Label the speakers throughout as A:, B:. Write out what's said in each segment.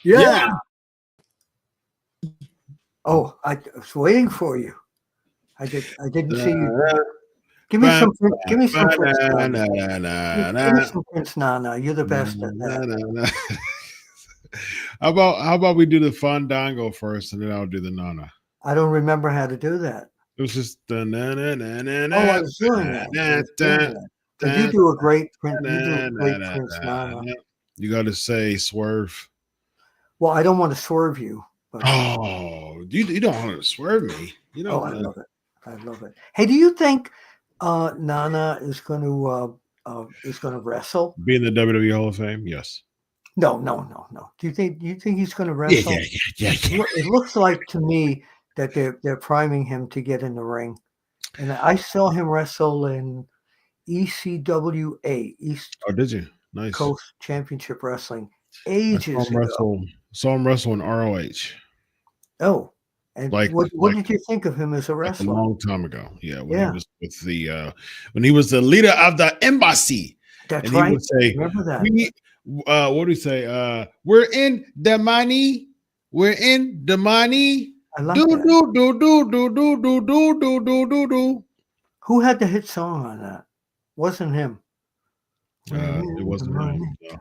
A: Yeah. Oh, I was waiting for you. I didn't see you. Give me some Prince Nana. Give me some Prince Nana. You're the best at that.
B: How about we do the Fandango first, and then I'll do the Nana.
A: I don't remember how to do that.
B: It was just the na na na na na.
A: Oh, I was doing that. But you do a great Prince. You do a great Prince Nana.
B: You got to say swerve.
A: Well, I don't want to swerve you. But
B: you don't want to swerve me. You know.
A: I love it. I love it. Hey, do you think Nana is going to wrestle?
B: Be in the WWE Hall of Fame? Yes.
A: No. Do you think he's going to wrestle?
B: Yeah.
A: It looks like to me that they're priming him to get in the ring, and I saw him wrestle in ECWA, East.
B: Oh, did you? Nice.
A: Coast Championship Wrestling ages ago.
B: Saw him wrestle in ROH.
A: Oh, and what did you think of him as a wrestler?
B: A long time ago, yeah. When he was with when he was the leader of the embassy.
A: That's right.
B: He would say,
A: remember that?
B: What do we say? We're in the money. We're in the money.
A: I like that.
B: Do.
A: Who had the hit song on that? Wasn't him.
B: It wasn't him. No.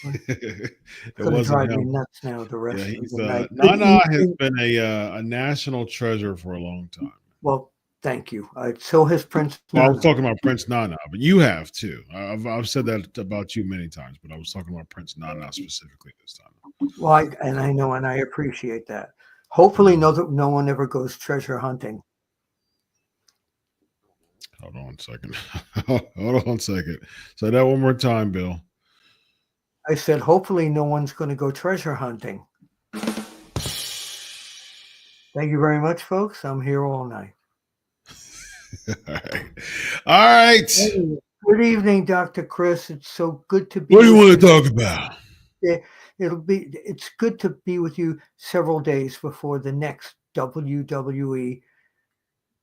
A: It wasn't him. Me nuts now. The rest of the night.
B: Nana has been a national treasure for a long time.
A: Well, thank you. So has Prince Nana.
B: I was talking about Prince Nana, but you have too. I've said that about you many times, but I was talking about Prince Nana specifically this time.
A: Well, I know, and I appreciate that. Hopefully, no one ever goes treasure hunting.
B: Hold on a second. Say that one more time, Bill.
A: I said, hopefully no one's going to go treasure hunting. Thank you very much, folks. I'm here all night.
B: All right.
A: Hey, good evening, Dr. Chris. It's so good to be
B: What do you want to talk about?
A: It's good to be with you several days before the next WWE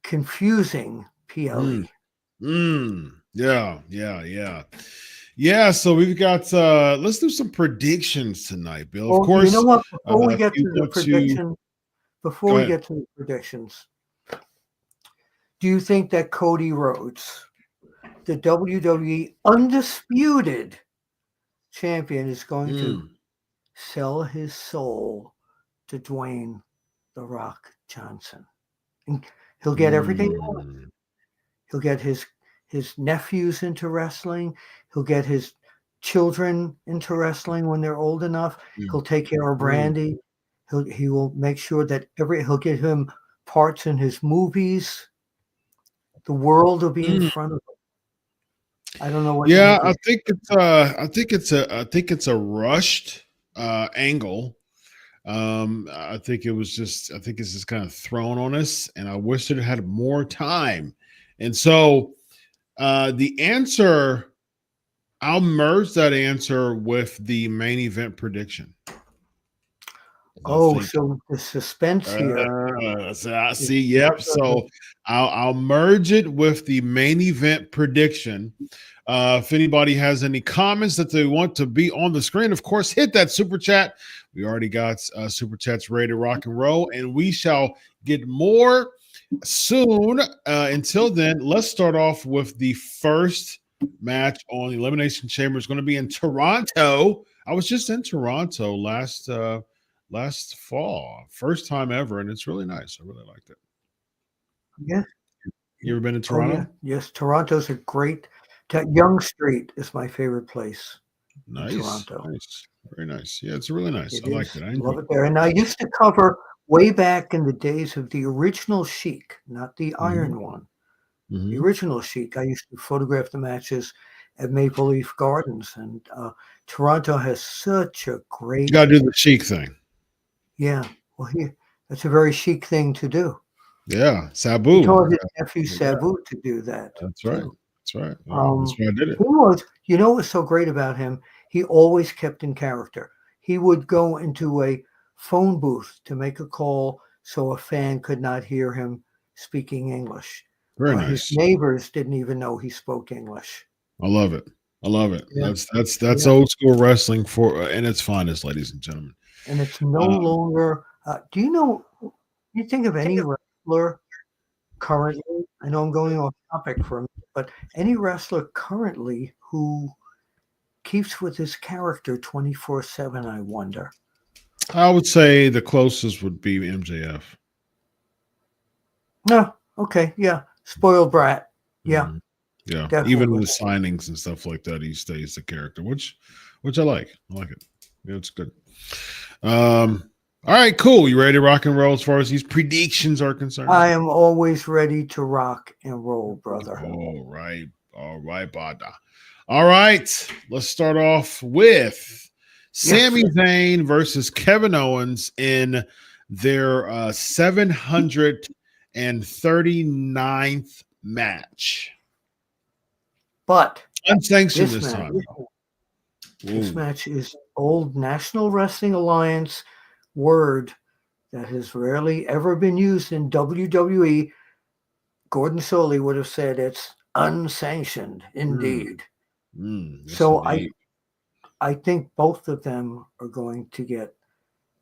A: confusing PLE.
B: Yeah, so we've got let's do some predictions tonight, Bill. Of course.
A: You know what? Before we get to the predictions, do you think that Cody Rhodes, the WWE undisputed champion, is going to sell his soul to Dwayne "The Rock" Johnson? And he'll get everything he wants. He'll get his nephews into wrestling. He'll get his children into wrestling when they're old enough. He'll take care of Brandy. He will make sure that he'll get him parts in his movies. The world will be in front of him. I don't know what.
B: Yeah, I think it's a rushed angle. I think it's just kind of thrown on us, and I wish it had more time. And so the answer, I'll merge that answer with the main event prediction.
A: So the suspense here.
B: See, yep. So I'll merge it with the main event prediction. If anybody has any comments that they want to be on the screen, of course, hit that super chat. We already got super chats ready to rock and roll, and we shall get more soon. Until then, let's start off with the first match on the Elimination Chamber. It's going to be in Toronto. I was just in Toronto last fall, first time ever, and it's really nice. I really liked it.
A: Yeah.
B: You ever been to Toronto?
A: Oh, yeah. Yes, Toronto's a great. Yonge Street is my favorite place.
B: Nice.
A: Toronto.
B: Nice. Very nice. Yeah, it's really nice. I like it. I
A: love it there. And I used to cover way back in the days of the original Chic, not the Iron one. The original Chic. I used to photograph the matches at Maple Leaf Gardens, and Toronto has such a great.
B: You got to do the Chic thing.
A: Yeah, well, that's a very chic thing to do.
B: Yeah, Sabu.
A: He told his nephew Sabu to do that.
B: That's right. That's right. That's why I did it.
A: What was so great about him? He always kept in character. He would go into a phone booth to make a call so a fan could not hear him speaking English.
B: Very nice.
A: His neighbors didn't even know he spoke English.
B: I love it. I love it. Yeah. That's old school wrestling in its finest, ladies and gentlemen.
A: And it's no longer. Do you think of any wrestler currently? I know I'm going off topic for a minute, but any wrestler currently who keeps with his character 24/7? I wonder.
B: I would say the closest would be MJF.
A: No. Okay. Yeah. Spoiled brat. Yeah.
B: Yeah. Definitely. Even with signings and stuff like that, he stays the character, which I like. I like it. Yeah, it's good. All right, cool. You ready to rock and roll as far as these predictions are concerned?
A: I am always ready to rock and roll, brother.
B: All right, Bada. All right, let's start off with Sami Zayn versus Kevin Owens in their 739th match.
A: But
B: unsanctioned this time.
A: This match is old National Wrestling Alliance word that has rarely ever been used in WWE. Gordon Soley would have said it's unsanctioned, indeed. So indeed. I think both of them are going to get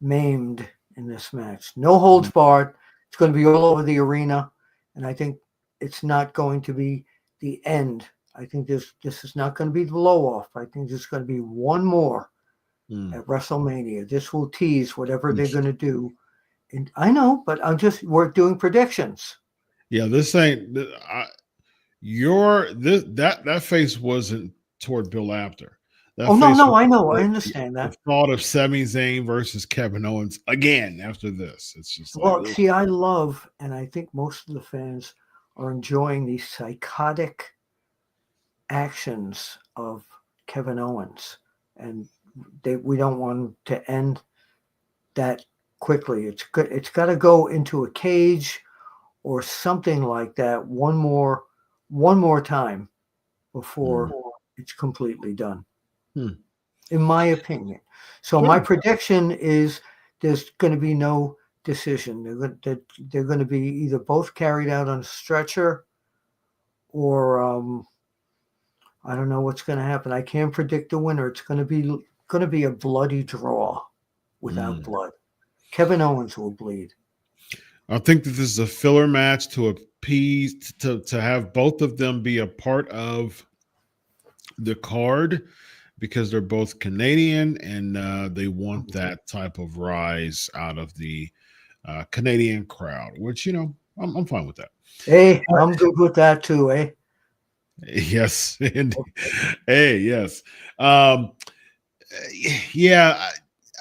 A: maimed in this match. No holds barred. It's going to be all over the arena, and I think it's not going to be the end. I think this is not going to be the blow-off. I think there's going to be one more at WrestleMania. This will tease whatever they're going to do. And I know, but we're doing predictions.
B: Yeah, this ain't that face wasn't toward Bill Apter.
A: No, I know. I understand that.
B: The thought of Sami Zayn versus Kevin Owens again after this. It's just
A: I love, and I think most of the fans are enjoying these psychotic actions of Kevin Owens, and we don't want to end that quickly. It's got to go into a cage or something like that one more time before it's completely done, in my opinion. So my prediction is there's going to be no decision. They're going to be either both carried out on a stretcher, or I don't know what's going to happen. I can't predict the winner. It's going to be a bloody draw without blood. Kevin Owens will bleed.
B: I think that this is a filler match to appease to have both of them be a part of the card because they're both Canadian and they want that type of rise out of the Canadian crowd, which I'm fine with that.
A: Hey, I'm good with that too, eh?
B: Yes, indeed.
A: Okay.
B: Hey, yes. Um, yeah,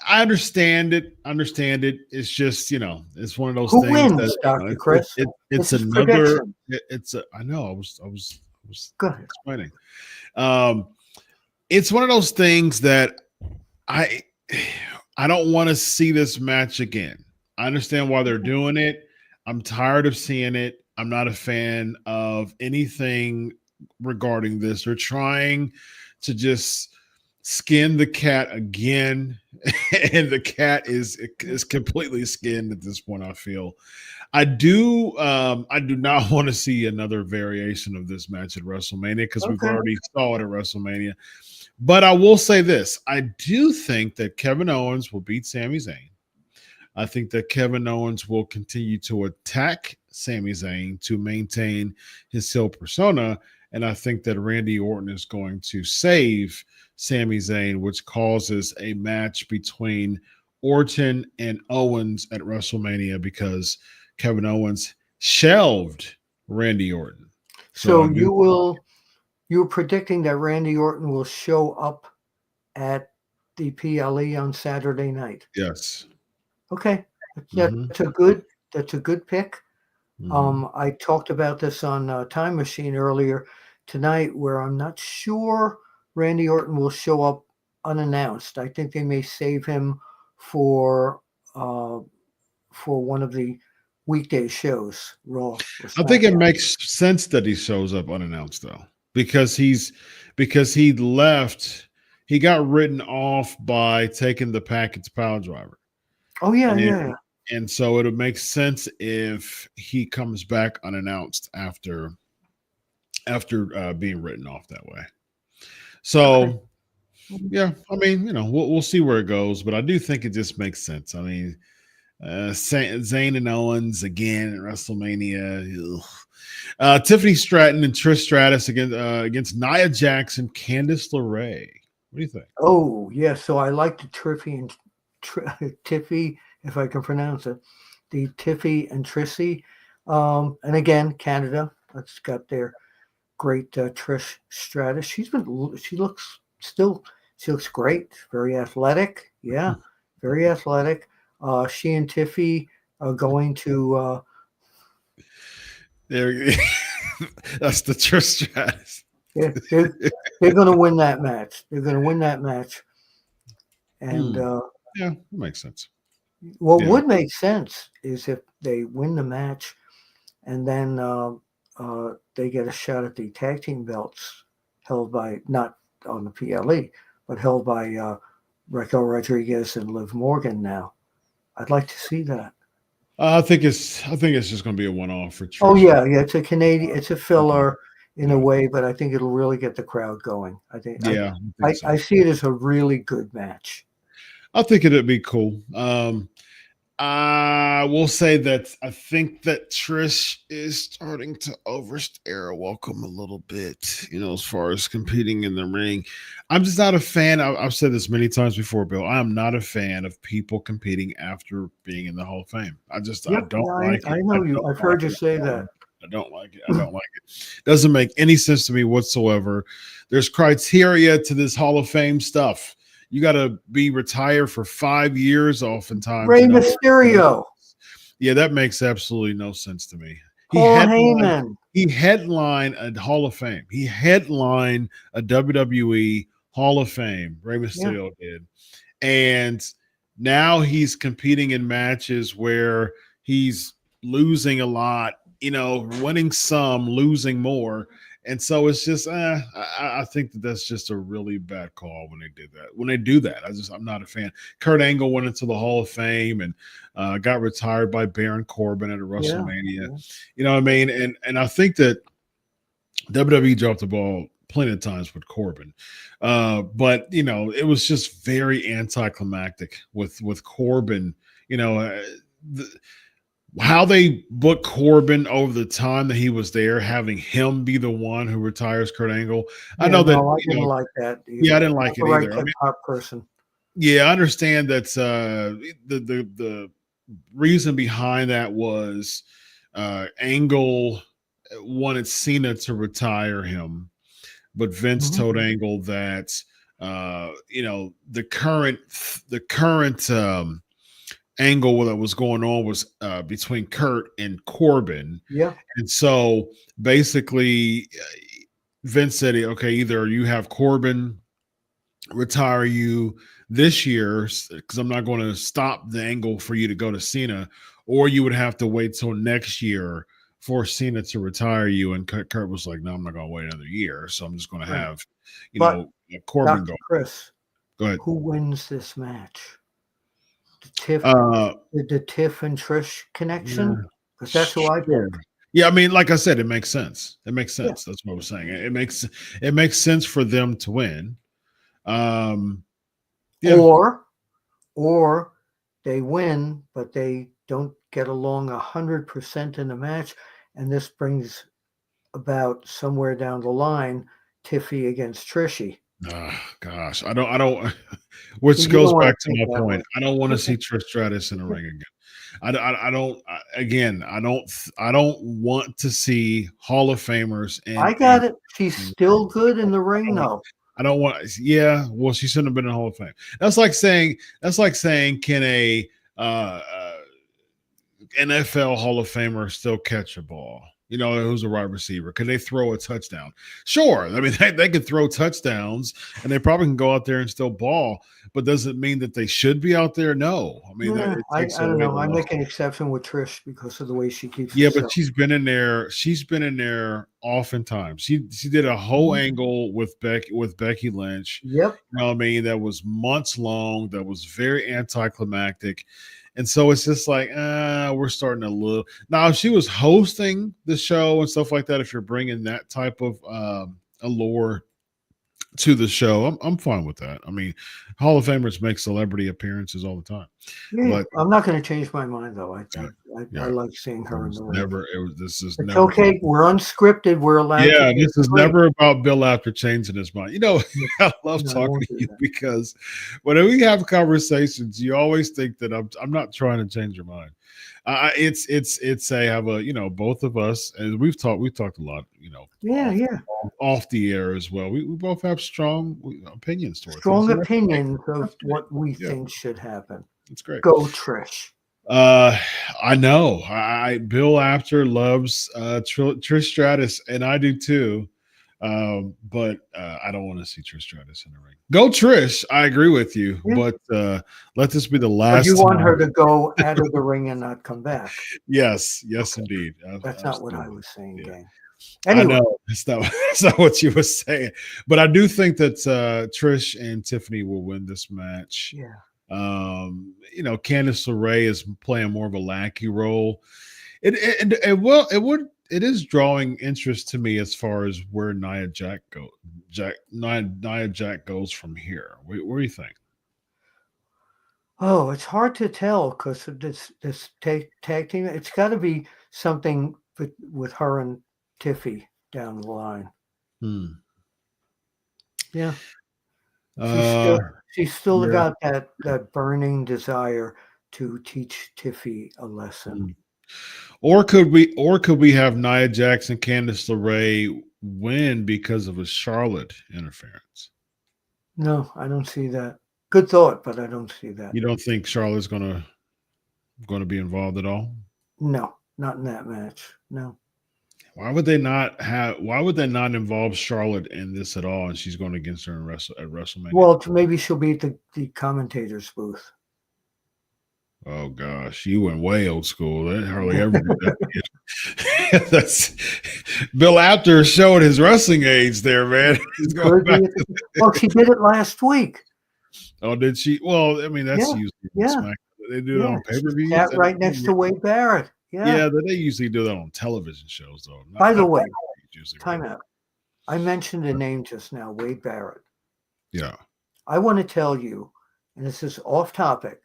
B: I understand it. Understand it. It's just, it's one of those
A: Who
B: things that
A: wins, Dr. Chris?
B: it's
A: This is
B: another.
A: prediction.
B: It's a. I know. I was
A: Go ahead.
B: explaining. Um, it's one of those things that I I don't want to see this match again. I understand why they're doing it. I'm tired of seeing it. I'm not a fan of anything regarding this. They're trying to just skin the cat again, and the cat is completely skinned at this point. I feel. I do not want to see another variation of this match at WrestleMania because we've
A: Okay.
B: already saw it at WrestleMania. But I will say this: I do think that Kevin Owens will beat Sami Zayn. I think that Kevin Owens will continue to attack Sami Zayn to maintain his heel persona. And I think that Randy Orton is going to save Sami Zayn, which causes a match between Orton and Owens at WrestleMania because Kevin Owens shelved Randy Orton. So I
A: So
B: do,
A: you're predicting that Randy Orton will show up at the PLE on Saturday night.
B: yes.
A: Okay.
B: Mhm,
A: That's a good pick.
B: mhm.
A: I talked about this on Time Machine earlier tonight, where I'm not sure Randy Orton will show up unannounced. I think they may save him for uh, for one of the weekday shows, Raw or
B: I think it
A: SmackDown.
B: makes sense that he shows up unannounced though, because he left. He got written off by taking the package power driver,
A: Oh yeah,
B: and
A: yeah,
B: and so it would make sense if he comes back unannounced after being written off that way.
A: okay.
B: So yeah, I mean, we'll see where it goes, but I do think it just makes sense. I mean, Zayn and Owens again at WrestleMania. Ugh. Tiffany Stratton and Trish Stratus against Nia Jax and Candice LeRae. What do you think?
A: Oh yeah, so I like the Tiffy, if I can pronounce it, the Tiffy and Trissy, and again Canada. That's got their great Trish Stratus. She looks great, very athletic. Yeah, very athletic. She and Tiffy are going to.
B: There, that's the Trish Stratus.
A: Yeah, they're going to win that match. They're going to win that match. And
B: Yeah, that makes sense.
A: what
B: Yeah,
A: would make sense is if they win the match, and then they get a shot at the tag team belts held by, not on the PLE, but held by Raquel Rodriguez and Liv Morgan now. I'd like to see that.
B: I think it's just going to be a one-off for
A: Oh
B: Trish.
A: yeah, it's a Canadian, it's a filler in a
B: Yeah,
A: way, but I think it'll really get the crowd going. I think
B: yeah, I think so.
A: I see it as a really good match.
B: I think it'd be cool. I will say that I think that Trish is starting to overstay her welcome a little bit, as far as competing in the ring. I'm just not a fan. I've said this many times before, Bill. I am not a fan of people competing after being in the Hall of Fame. I
A: Yep,
B: don't
A: yeah,
B: like it.
A: I
B: I
A: know you.
B: don't
A: I've
B: like
A: heard you
B: it
A: say
B: at all.
A: that.
B: I don't like it. I don't like it. Doesn't make any sense to me whatsoever. There's criteria to this Hall of Fame stuff. You got to be retired for 5 years, oftentimes.
A: Rey Mysterio,
B: Yeah, that makes absolutely no sense to me. He
A: Paul
B: headlined.
A: Heyman.
B: He headlined a Hall of Fame. He headlined a WWE Hall of Fame. Rey
A: Yeah,
B: Mysterio did, and now he's competing in matches where he's losing a lot. Winning some, losing more. And so it's just, I think that's just a really bad call when they did that. When they do that, I'm not a fan. Kurt Angle went into the Hall of Fame and got retired by Baron Corbin at a
A: yeah,
B: WrestleMania.
A: yeah.
B: You know what I mean? And I think that WWE dropped the ball plenty of times with Corbin, but it was just very anticlimactic with Corbin. You know, the, how they booked Corbin over the time that he was there, having him be the one who retires Kurt Angle. I
A: Yeah,
B: know that,
A: no, I didn't like that
B: yeah, I
A: either.
B: didn't
A: Not
B: like
A: the
B: it
A: right
B: either. I
A: hip
B: mean,
A: hop person.
B: yeah, I understand that the reason behind that was Angle wanted Cena to retire him, but Vince told Angle that the current angle that was going on was between Kurt and Corbin.
A: Yeah.
B: And so basically Vince said, okay, either you have Corbin retire you this year, because I'm not going to stop the angle for you to go to Cena, or you would have to wait till next year for Cena to retire you. And Kurt was like, no, I'm not going to wait another year. So I'm just going to have, Corbin
A: Dr.
B: go.
A: Chris,
B: Go ahead.
A: who wins this match? The Tiff, the Tiff and Trish connection? Because that's who I pick.
B: Yeah, I mean, like I said, it makes sense. It makes sense. Yeah. That's what I was saying. It makes sense for them to win.
A: Or they win, but they don't get along 100% in the match, and this brings about somewhere down the line Tiffy against Trishy.
B: Oh, gosh, I don't. Which goes back to my point. I don't want to see Trish Stratus in the ring again. I don't. Again, I don't want to see Hall of Famers.
A: I got it. She's still good in the ring, though.
B: I don't want. Yeah, well, she shouldn't have been in the Hall of Fame. That's like saying, can a NFL Hall of Famer still catch a ball? Who's a wide receiver? Can they throw a touchdown? Sure. I mean, they can throw touchdowns, and they probably can go out there and still ball. But does it mean that they should be out there? No. I mean,
A: I don't know. I make an exception with Trish because of the way she keeps.
B: Yeah, but she's been in there. She's been in there oftentimes. She did a whole angle with Becky Lynch.
A: Yep.
B: You know what I mean? That was months long. That was very anticlimactic. And so it's just like, we're starting a little. Now, if she was hosting the show and stuff like that, if you're bringing that type of allure to the show, I'm fine with that. I mean, Hall of Famers make celebrity appearances all the time.
A: Yeah, but I'm not going to change my mind, though. I like seeing her in the ring.
B: This is
A: never. Okay. We're unscripted. We're allowed.
B: Yeah, this is never about Bill Apter changing his mind. I love talking to you because whenever we have conversations, you always think that I'm not trying to change your mind. It's I have a both of us, and we've talked a lot, off the air as well. We both have strong opinions towards
A: opinions of what we think should happen.
B: It's great.
A: Go Trish.
B: I know. Bill Apter loves Trish Stratus, and I do too. But I don't want to see Trish Stratus in the ring. Go Trish. I agree with you, but let this be the last.
A: You want her to go out of the ring and not come back?
B: Yes, indeed.
A: That's not what I was saying, gang.
B: Anyway. I know it's not what you were saying, but I do think that Trish and Tiffany will win this match.
A: Yeah.
B: Candice LeRae is playing more of a lackey role. It is drawing interest to me as far as where Nia Jax goes from here. What do you think?
A: Oh, it's hard to tell because of this tag team. It's got to be something with her and Tiffy down the line. Yeah. She's still got that burning desire to teach Tiffy a lesson.
B: Or could we have Nia Jax and Candice LeRae win because of a Charlotte interference?
A: No, I don't see that. Good thought, but I don't see that.
B: You don't think Charlotte's gonna be involved at all?
A: No, not in that match. No.
B: Why would they not involve Charlotte in this at all? And she's going against her at WrestleMania.
A: Well, maybe she'll be at the commentator's booth.
B: Oh gosh, you went way old school. They hardly ever did that. That's Bill Apter showed his wrestling age there, man.
A: Well, she did it last week.
B: Oh, did she? Well, I mean, that's usually SmackDown. They do it on pay-per-view.
A: Right next to Wade Barrett.
B: Yeah, they usually do that on television shows, though.
A: By the way, time out. I mentioned a name just now, Wade Barrett.
B: Yeah.
A: I want to tell you, and this is off topic,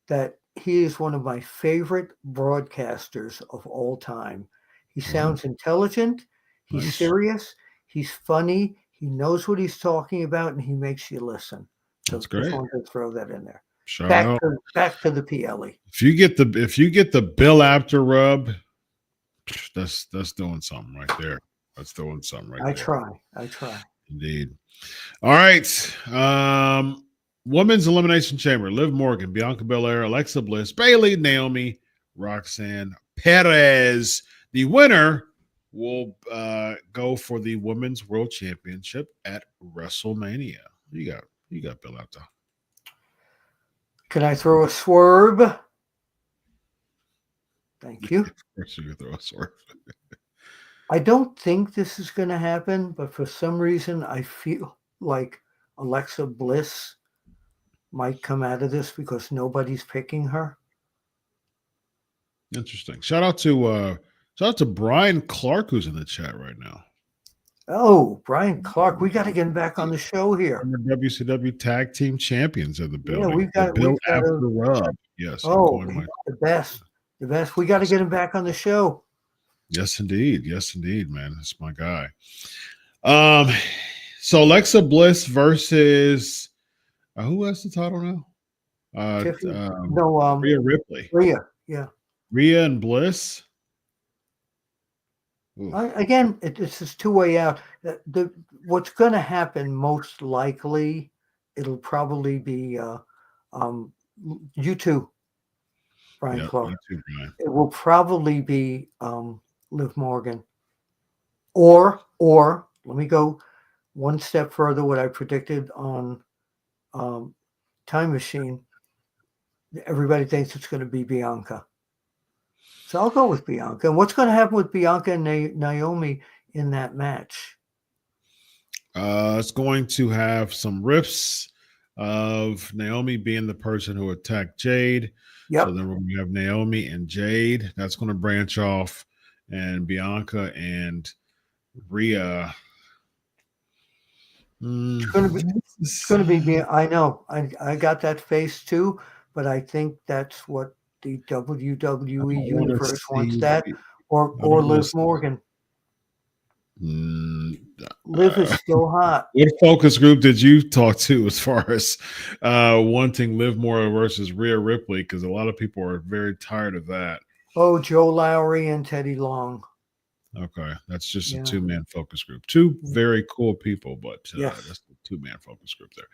A: that he is one of my favorite broadcasters of all time. He sounds intelligent. He's serious. He's funny. He knows what he's talking about, and he makes you listen. So
B: that's great.
A: I just wanted to throw that in there.
B: Back
A: to the PLE.
B: If you get the Bill Apter rub, That's doing something right there. That's doing something right
A: I
B: there.
A: try.
B: Indeed. All right. Women's Elimination Chamber. Liv Morgan, Bianca Belair, Alexa Bliss, Bayley, Naomi, Roxanne Perez. The winner will go for the Women's World Championship at WrestleMania. You got Bill Apter.
A: Can I throw a swerve? Thank you.
B: Of course you can throw a swerve.
A: I don't think this is going to happen, but for some reason, I feel like Alexa Bliss might come out of this because nobody's picking her.
B: Interesting. Shout out to Brian Clark, who's in the chat right now.
A: Oh, Brian Clark, we got to get him back on the show here.
B: Former WCW Tag Team Champions of the building.
A: Yeah, we've got
B: Bill
A: to.
B: Apter rub. Yes.
A: Oh, the best. The best. We got to get him back on the show.
B: Yes, indeed. Yes, indeed, man. That's my guy. So Alexa Bliss versus who has the title now? Rhea Ripley.
A: Rhea, yeah.
B: Rhea and Bliss.
A: Again, it's this two-way out. What's going to happen most likely, it'll probably be you two, Brian Clark.
B: Too, Brian.
A: It will probably be Liv Morgan. Or let me go one step further. What I predicted on Time Machine, everybody thinks it's going to be Bianca. So I'll go with Bianca. And what's going to happen with Bianca and Naomi in that match?
B: It's going to have some riffs of Naomi being the person who attacked Jade.
A: Yep.
B: So then we're going to have Naomi and Jade. That's going to branch off. And Bianca and Rhea.
A: It's going to be. I know. I got that face too, but I think that's what the WWE universe wants that, or Liv Morgan. Liv is still hot.
B: What focus group did you talk to as far as wanting Liv Morgan versus Rhea Ripley? Because a lot of people are very tired of that.
A: Oh, Joe Lowry and Teddy Long.
B: Okay, that's just a 2-man focus group. Two very cool people, but that's a 2-man focus group there.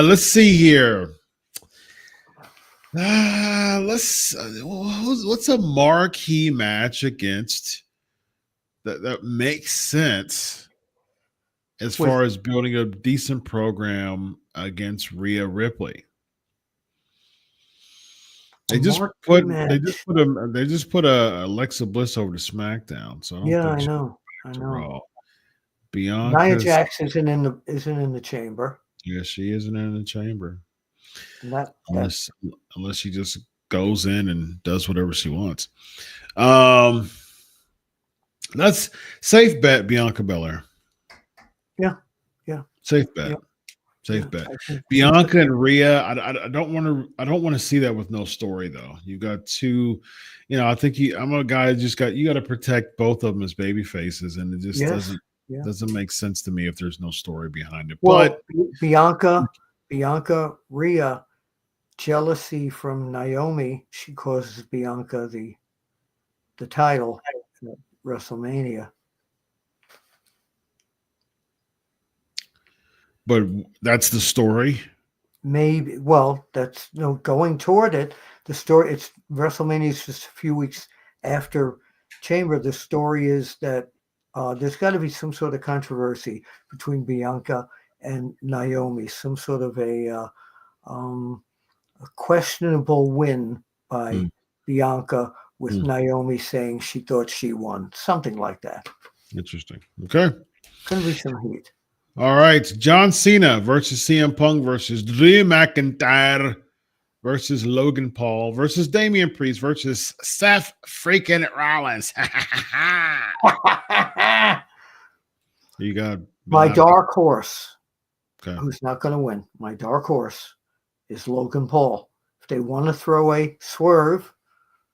B: Let's see here. What's a marquee match against that makes sense as far as building a decent program against Rhea Ripley? They just put Alexa Bliss over to SmackDown. So
A: I know.
B: Bianca
A: Nia Jax isn't in the chamber.
B: Yeah, she isn't in the chamber.
A: Unless
B: she just goes in and does whatever she wants. That's safe bet, Bianca Belair.
A: Yeah.
B: Safe bet. Safe bet. Bianca and Rhea. I don't want to see that with no story though. You got two. I think I'm a guy you got to protect both of them as baby faces, and it just doesn't make sense to me if there's no story behind it.
A: Well, but Bianca, Rhea, jealousy from Naomi, she causes Bianca the title at WrestleMania.
B: But that's the story.
A: Maybe. Well, that's going toward it. The story. It's WrestleMania is just a few weeks after Chamber. The story is that there's got to be some sort of controversy between Bianca and Naomi. Some sort of a questionable win by Bianca with Naomi saying she thought she won. Something like that.
B: Interesting. Okay.
A: Gonna be some heat.
B: All right. John Cena versus CM Punk versus Drew McIntyre versus Logan Paul versus Damian Priest versus Seth freaking Rollins. You got
A: my dark horse.
B: Okay.
A: Who's not going to win? My dark horse is Logan Paul. If they want to throw a swerve,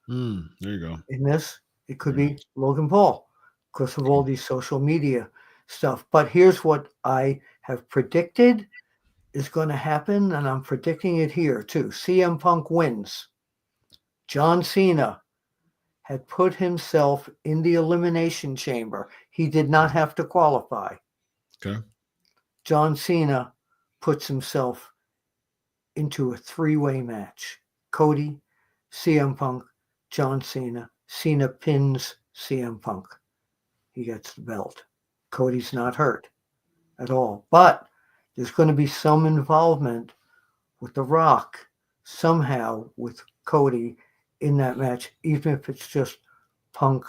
B: there you go.
A: In this, it could be Logan Paul because of all these social media stuff. But here's what I have predicted is going to happen, and I'm predicting it here too. CM Punk wins. John Cena had put himself in the Elimination Chamber. He did not have to qualify.
B: Okay.
A: John Cena puts himself into a three-way match. Cody, CM Punk, John Cena. Cena pins CM Punk. He gets the belt. Cody's not hurt at all. But there's going to be some involvement with The Rock somehow with Cody in that match, even if it's just Punk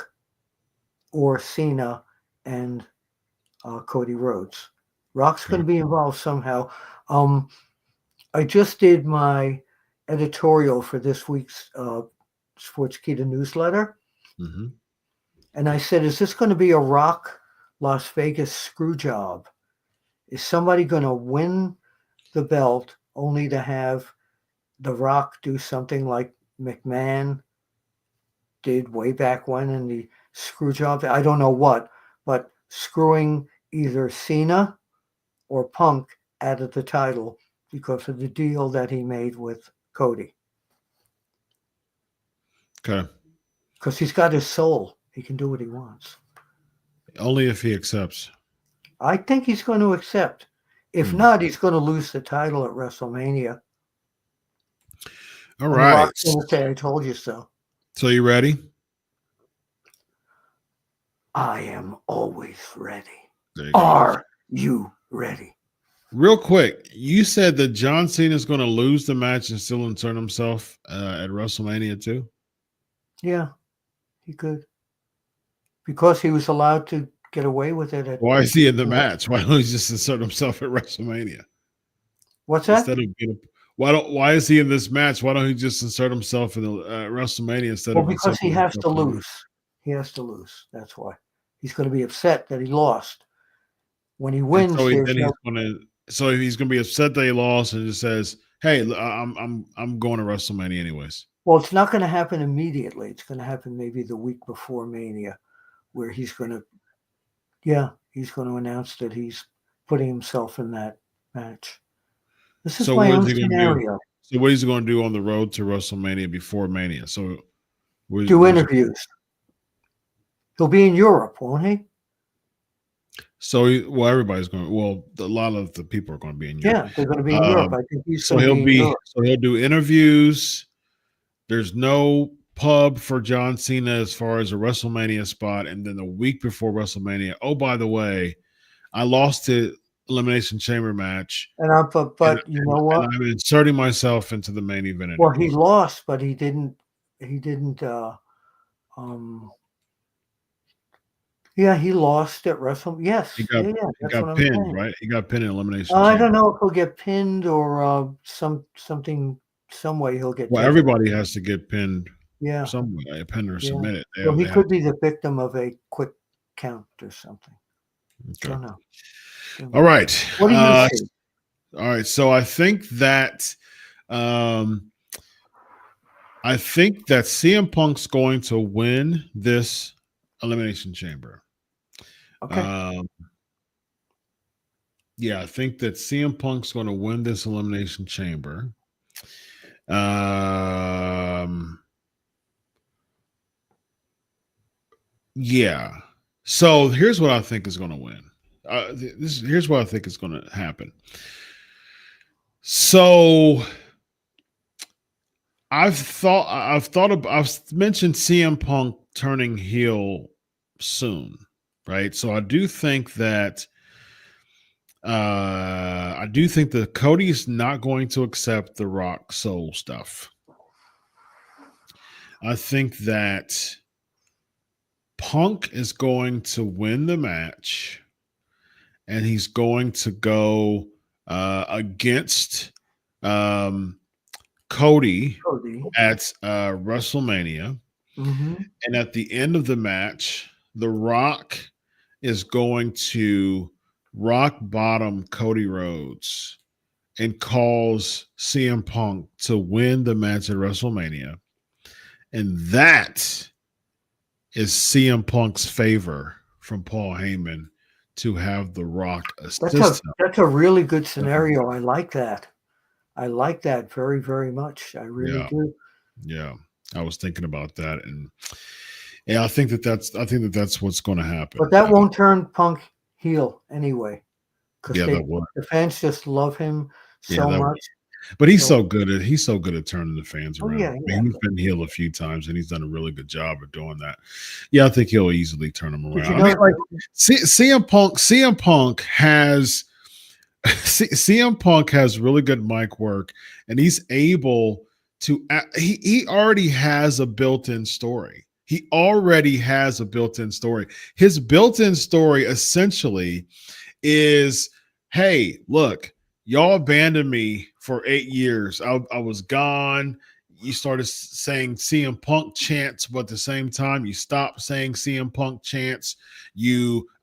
A: or Cena and Cody Rhodes. Rock's going to be involved somehow. I just did my editorial for this week's Sportskeeda newsletter.
B: Mm-hmm.
A: And I said, is this going to be a Rock Las Vegas screw job? Is somebody going to win the belt only to have The Rock do something like McMahon did way back when in the screw job? I don't know what, but screwing either Cena or Punk out of the title because of the deal that he made with Cody.
B: Okay.
A: Because he's got his soul. He can do what he wants.
B: Only if he accepts.
A: I think he's going to accept. If not, he's going to lose the title at WrestleMania.
B: All right.
A: Rock's going to say, I told you so.
B: So you ready?
A: I am always ready.
B: You
A: Are you ready?
B: Real quick, you said that John Cena is going to lose the match and still insert himself at WrestleMania too?
A: Yeah, he could. Because he was allowed to get away with it.
B: Why is he in the match? Why don't he just insert himself at WrestleMania?
A: What's that?
B: Why is he in this match? Why don't he just insert himself in the WrestleMania instead of?
A: Because he has to lose. He has to lose. That's why he's going to be upset that he lost. When he wins,
B: so he's going to be upset that he lost and just says, "Hey, I'm going to WrestleMania anyways."
A: Well, it's not going to happen immediately. It's going to happen maybe the week before Mania, where he's going to announce that he's putting himself in that match. This is my own scenario.
B: So what is he going to do on the road to WrestleMania before Mania? So
A: do interviews. He'll be in Europe, won't he?
B: So, everybody's going. Well, a lot of the people are going to be in Europe.
A: Yeah, they're going to be in Europe. I think he's
B: so he'll do interviews. There's no pub for John Cena as far as a WrestleMania spot, and then the week before WrestleMania. Oh, by the way, I lost the Elimination Chamber match,
A: you know what?
B: I'm inserting myself into the main event.
A: Well, he lost, but he didn't. Yeah, he lost at WrestleMania. Yes,
B: he got pinned, right? He got pinned in Elimination Chamber.
A: I don't know if he'll get pinned or some way he'll get.
B: Well, everybody has to get pinned.
A: Yeah,
B: some way, pinned or submitted.
A: So he could be the victim of a quick count or something.
B: Okay.
A: I don't know.
B: All right.
A: What do you see?
B: All right. So I think that CM Punk's going to win this Elimination Chamber.
A: Okay.
B: Yeah, I think that CM Punk's going to win this Elimination Chamber. Yeah. So here's what I think is going to win. Here's what I think is going to happen. So I've mentioned CM Punk turning heel soon, right? So I do think that Cody's not going to accept the Rock Soul stuff. I think that Punk is going to win the match, and he's going to go against Cody at WrestleMania.
A: Mm-hmm.
B: And at the end of the match, The Rock is going to rock bottom Cody Rhodes and calls CM Punk to win the match at WrestleMania. And that is CM Punk's favor from Paul Heyman to have The Rock assist him.
A: That's a really good scenario. I like that. I like that very, very much. I really do.
B: Yeah. I was thinking about that. And Yeah, I think that's what's going to happen.
A: But that won't turn Punk heel anyway, because
B: Yeah, that would.
A: the fans just love him
B: Yeah,
A: so
B: that
A: much.
B: But he's
A: So,
B: so good at turning the fans
A: oh
B: around.
A: yeah,
B: I
A: yeah.
B: mean, he's been heel a few times, and he's done a really good job of doing that. Yeah, I think he'll easily turn them
A: Did
B: around.
A: you
B: I mean,
A: know?
B: like CM Punk has CM Punk has really good mic work, and he's able to. He already has a built-in story. He already has a built-in story. His built-in story essentially is, hey, look, y'all abandoned me for 8 years. I was gone. You started saying CM Punk chants, but at the same time, you stopped saying CM Punk chants.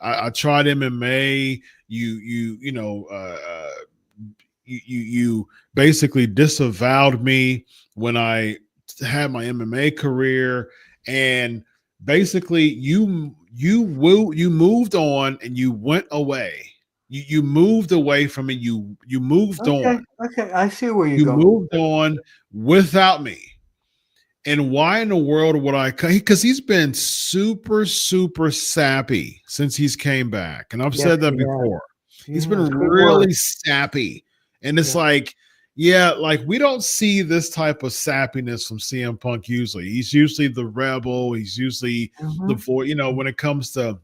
B: I tried MMA. You basically disavowed me when I had my MMA career, and basically you moved on and you went away. You moved away from me. You moved
A: Okay,
B: on.
A: okay, I see where you're
B: You
A: going.
B: moved on without me. And why in the world would I? Because he's been super sappy since he's came back, and I've
A: Yes,
B: said that
A: he has.
B: before. He's been
A: Yes, big
B: really
A: word.
B: sappy, and it's
A: Yeah.
B: like, yeah, like we don't see this type of sappiness from CM Punk usually. He's usually the rebel. He's usually the
A: Mhm.
B: voice. When it comes to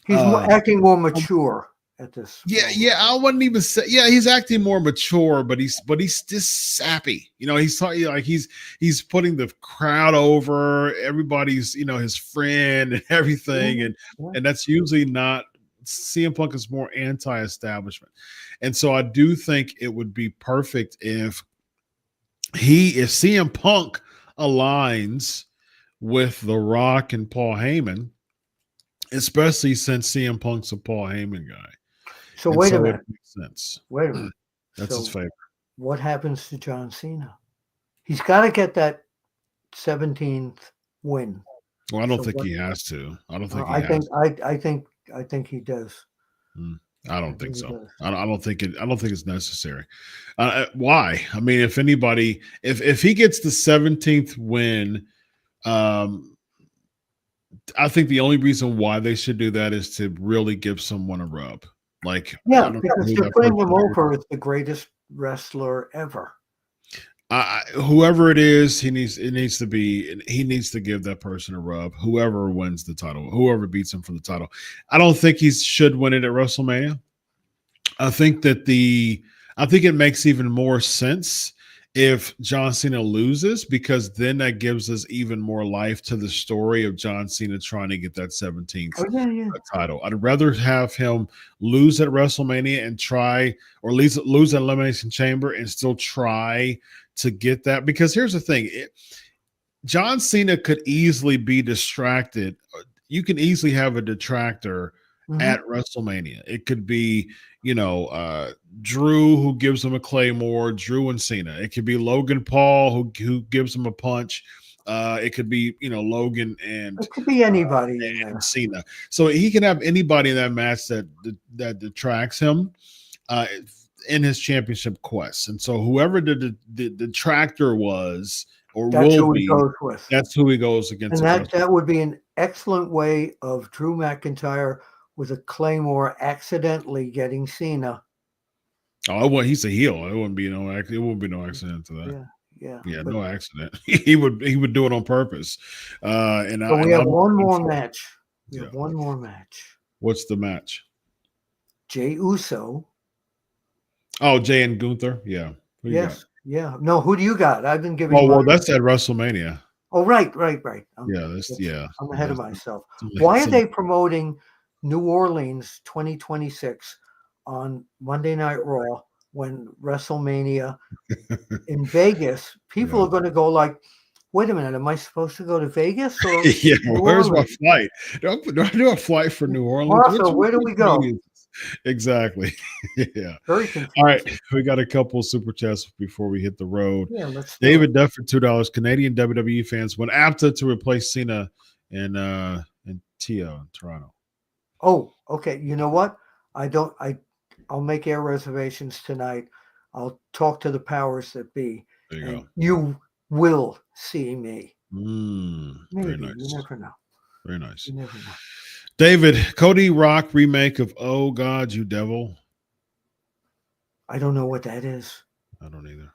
A: He's acting more mature at this moment.
B: yeah, I wouldn't even say. Yeah, he's acting more mature, but he's just sappy. He's talking like he's putting the crowd over. Everybody's his friend and everything,
A: Mhm.
B: and
A: Yeah.
B: and that's usually not. CM Punk is more anti-establishment, and so I do think it would be perfect if CM Punk aligns with The Rock and Paul Heyman, especially since CM Punk's a Paul Heyman guy.
A: So
B: And
A: wait a
B: so it
A: minute.
B: makes sense.
A: Wait a minute.
B: That's his
A: So
B: favorite.
A: what happens to John Cena? He's got to get that 17th win.
B: Well, I don't
A: So
B: think
A: what?
B: he has to. I don't think he
A: I
B: has
A: think
B: to.
A: I think he does.
B: I
A: I
B: don't think
A: think he
B: so.
A: does.
B: I don't think it. I don't think it's necessary. Why? I mean, if anybody, if he gets the 17th win, um, I think the only reason why they should do that is to really give someone a rub. Like I
A: Yeah,
B: don't know
A: because
B: who
A: they're
B: that
A: putting
B: person
A: him
B: is.
A: over as the greatest wrestler ever.
B: Whoever it is, he needs to give that person a rub. Whoever wins the title, whoever beats him for the title, I don't think he should win it at WrestleMania. I think it makes even more sense if John Cena loses, because then that gives us even more life to the story of John Cena trying to get that 17th
A: Oh yeah, yeah.
B: title. I'd rather have him lose at WrestleMania and try, or lose at Elimination Chamber and still try to get that. Because here's the thing, John Cena could easily be distracted. You can easily have a detractor
A: Mm-hmm.
B: at WrestleMania. It could be, Drew, who gives him a Claymore, Drew and Cena. It could be Logan Paul, who gives him a punch. It could be, Logan
A: It could be anybody in
B: and
A: there.
B: Cena. So he can have anybody in that match that detracts him in his championship quest. And so whoever the detractor was or
A: That's
B: will
A: who he
B: be,
A: goes with.
B: that's who he goes against.
A: And that would be an excellent way of Drew McIntyre with a Claymore accidentally getting Cena.
B: Oh, well, he's a heel. It wouldn't be no accident. It wouldn't be no accident to that.
A: Yeah, yeah.
B: Yeah,
A: But,
B: no accident. He would do it on purpose.
A: so we have
B: I'm
A: one
B: looking
A: more
B: for.
A: match. We
B: Yeah.
A: have one more match.
B: What's the match?
A: Jey Uso.
B: Oh, Jay and Gunther. Yeah. Who you got?
A: Yes. Yeah. No, who do you got? I've been giving
B: Oh,
A: mine.
B: well, that's at WrestleMania.
A: Oh, right.
B: Yeah,
A: I'm ahead of
B: That's,
A: myself. Why are they promoting New Orleans 2026 on Monday Night Raw when WrestleMania in Vegas? People
B: yeah.
A: are going to go like, wait a minute, am I supposed to go to Vegas or
B: Yeah,
A: New
B: where's my
A: Orleans?
B: flight? Do I do a flight for New Orleans?
A: Martha, where do we go?
B: Exactly. Yeah.
A: Very
B: All right.
A: confusing.
B: We got a couple super chats before we hit the road.
A: Yeah, let's do
B: David
A: it.
B: Duff for $2. Canadian WWE fans went Apter to replace Cena and Tia in Toronto.
A: Oh, okay. You know what? I'll make air reservations tonight. I'll talk to the powers that be,
B: There you
A: and
B: go.
A: you will see me.
B: Very
A: Maybe. You
B: nice.
A: never know.
B: Very nice.
A: You never know.
B: David, Cody Rock remake of Oh God, You Devil.
A: I don't know what that is.
B: I don't either.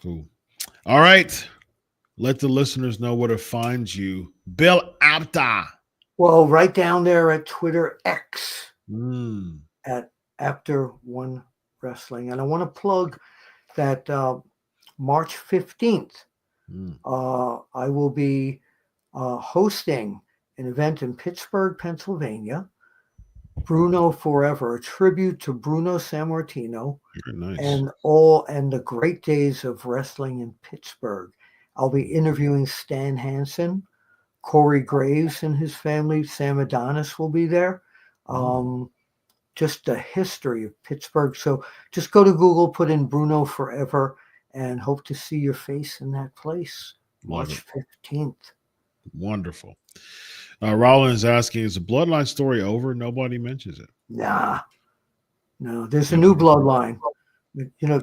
B: Cool. All right. Let the listeners know where to find you. Bill Apter.
A: Well, right down there at Twitter X
B: Mm.
A: at Apter One Wrestling. And I want to plug that March 15th, I will be hosting an event in Pittsburgh, Pennsylvania. Bruno Forever, a tribute to Bruno Sammartino.
B: Very nice.
A: and the great days of wrestling in Pittsburgh. I'll be interviewing Stan Hansen, Corey Graves and his family. Sam Adonis will be there. Just the history of Pittsburgh. So just go to Google, put in Bruno Forever, and hope to see your face in that place. March 15th.
B: Wonderful. Rollins is asking, is the Bloodline story over? Nobody mentions it.
A: Nah. No, there's a new bloodline. You know,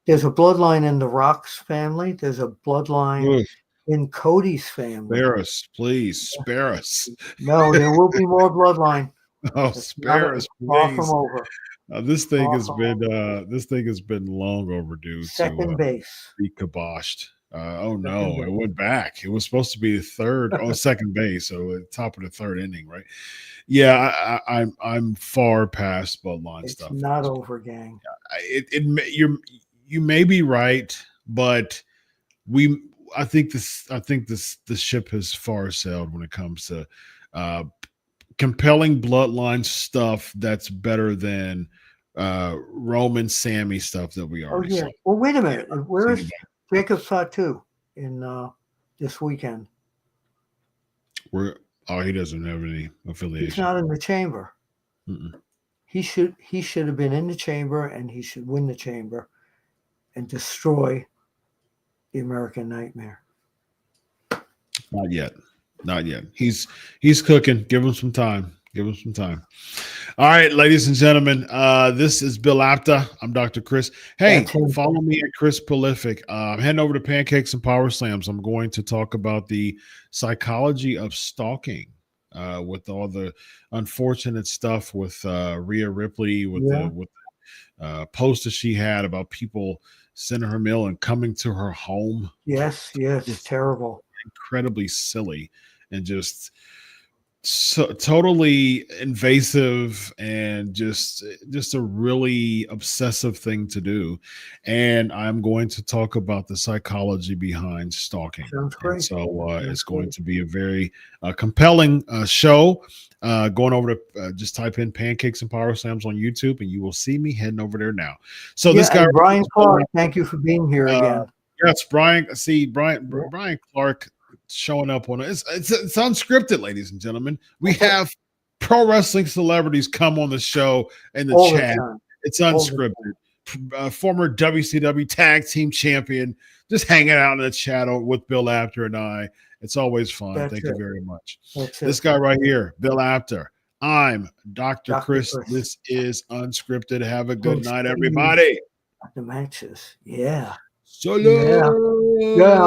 A: there's a bloodline in the Rock's family. There's a bloodline in Cody's family.
B: Spare us, please. Spare us.
A: No, there will be more bloodline.
B: Oh, spare us,
A: far
B: please.
A: from over.
B: This thing has been long overdue.
A: Second base.
B: Be kiboshed. Oh no, it went back. It was supposed to be the second base, so at the top of the third inning, right? Yeah, I'm far past bloodline stuff.
A: It's not over, gang.
B: You may be right, but I think the ship has far sailed when it comes to compelling bloodline stuff that's better than Roman Sami stuff that we already saw.
A: Well, wait a minute. Where is Jacob Fatu in this weekend?
B: He doesn't have any affiliation.
A: He's not in the chamber.
B: Mm-mm.
A: He should have been in the chamber, and he should win the chamber and destroy the American Nightmare.
B: Not yet. He's cooking. Give him some time. All right, ladies and gentlemen, this is Bill Apter. I'm Dr. Chris. Hey, follow me at Chris Prolific. I'm heading over to Pancakes and Power Slams. I'm going to talk about the psychology of stalking with all the unfortunate stuff with Rhea Ripley, with the poster she had about people sending her mail and coming to her home.
A: Yes, it's terrible.
B: Incredibly silly and just so totally invasive and just a really obsessive thing to do. And I'm going to talk about the psychology behind stalking.
A: Sounds great.
B: And so it's going to be a very compelling show. Going over to just type in Pancakes and Power Slams on YouTube, and you will see me heading over there now. So this guy,
A: Brian Clark, thank you for being here again.
B: Yes, Brian Clark showing up on it. It's unscripted, ladies and gentlemen. We have pro wrestling celebrities come on the show in the chat. It's unscripted. Former WCW tag team champion, just hanging out in the chat with Bill Apter and I. It's always fun. Thank you very much. This guy right here, Bill Apter. I'm Dr. Chris. This is unscripted. Have a good night, everybody.
A: The matches. Yeah.
B: Solo.
A: Yeah.